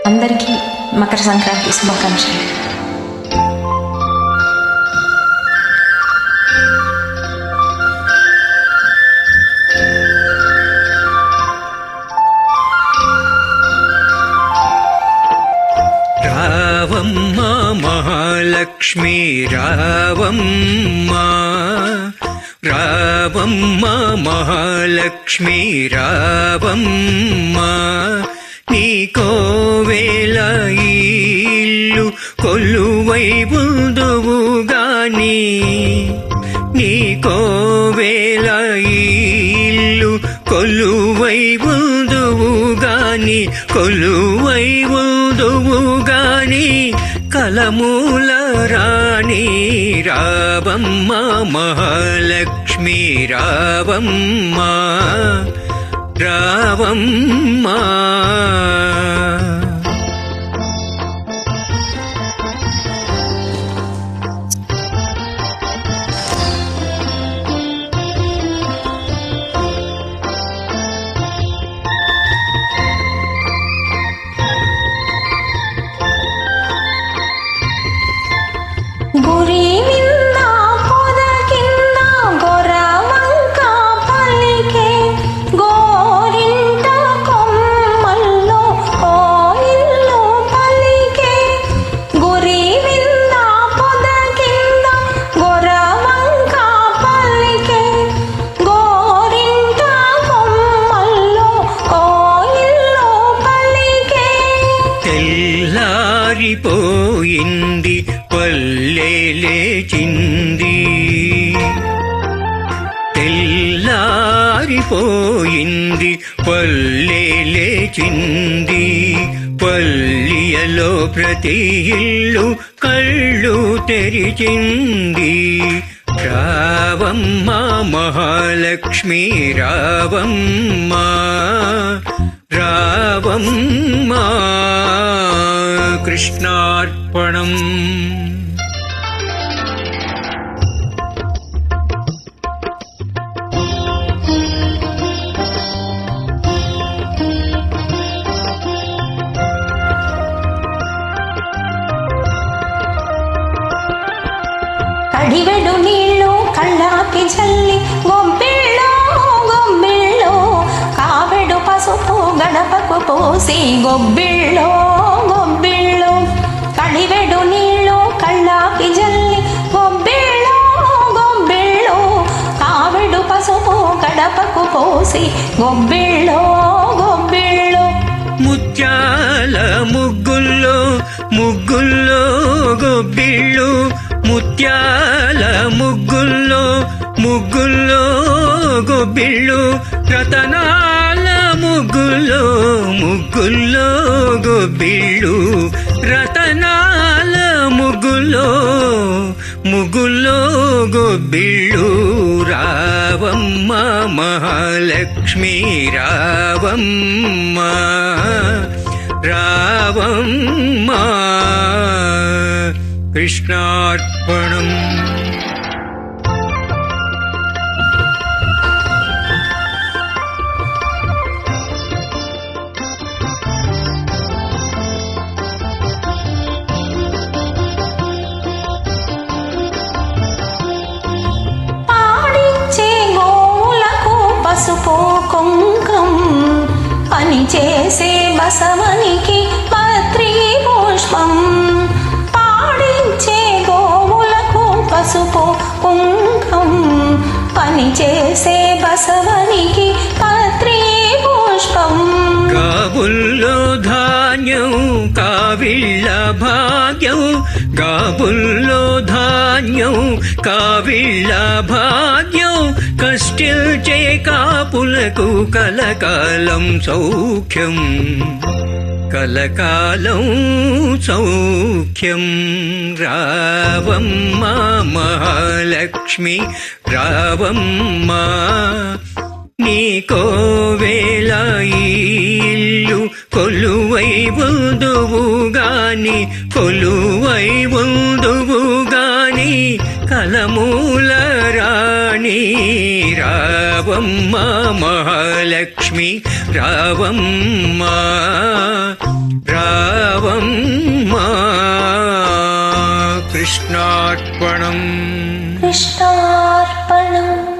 అందరికీ మకర సంక్రాంతి శుభాకాంక్షలు. రావమ్మ మహాలక్ష్మి రావమ్మ, రావమ్మ మహాలక్ష్మి రావమ్మ, నీ కోవెల ఇల్లు కొలువై ఉందువు గాని, నీ కోవెల ఇల్లు కొలువై ఉందువు గాని, కొలువై ఉందువు గాని, కలమూల రాణి రావమ్మ మహాలక్ష్మి రావమ్మ, రావమ్మ. గురి వింద పొద కింద గొరవంక పలికే, గోరింట కొమ్మల్లో కోయిల్లో పలికే, గురి వింద పొద కింద గొరవంక పలికే, గోరింట కొమ్మల్లో కోయిల్లో పలికే. తెల్లారిపోయింది పల్లె లేచింది, తెల్లారిపోయింది పల్లె లేచింది, పల్లియలో ప్రతి ఇల్లు కళ్ళు తెరిచింది. రావమ్మ మహాలక్ష్మి రావమ్మ, రావమ్మ. కృష్ణార్పణం. కడివెడు నీళ్ళు కళ్ళాకి చల్లి గొబ్బిళ్ళో గొబ్బిళ్ళో, కావెడు పసుపు గడపకు పోసి గొబ్బిళ్ళో గొబ్బిళ్ళో, కడివెడు నీళ్ళు కళ్ళాకి జల్లి గొబ్బిళ్ళో గొబ్బిళ్ళో, కావెడు పసుపు గడపకు పోసి గొబ్బిళ్ళో గొబ్బిళ్ళో. ముత్యాల ముగ్గుల్లో ముగ్గుల్లో గొబ్బిళ్ళు, ముత్యాల ముగ్గుల్లో ముగ్గుల్లో గొబ్బిళ్ళు, రతనాల ముగ్గుల్లో ముగ్గుల్లో గొబ్బిళ్ళు, రతనాల ముగ్గుల్లో ముగ్గుల్లో గొబ్బిళ్ళు. రావమ్మ మహాలక్ష్మి రావమ్మ, రావమ్మ. కృష్ణార్పణం. పాడించే గోవులకు పసుపు కుంకం, పని చేసే బసవనికి పత్రి పుష్పం, పాడించే గోవులకు పసుపు కుంకం, పని చేసే బసవనికి పత్రి పుష్పం. గాబుల్లో ధాన్యం కావిళ్ళ భాగ్యం, గాబుల్లో ధాన్యం కావిళ్ళ భాగ్యం, కష్టిల్చే కాపులకు కలకాలం సౌఖ్యం, కలకాలం సౌఖ్యం. రావమ్మ మహాలక్ష్మి రావమ్మ, నీ కోవెల ఇల్లు కొలువై ఉందువు గాని, కొలువై ఉందువు గాని, కలమూల రాణి రావమ్మ మహాలక్ష్మి రావమ్మ, రా కృష్ణార్పణం. కృష్ణార్పణం.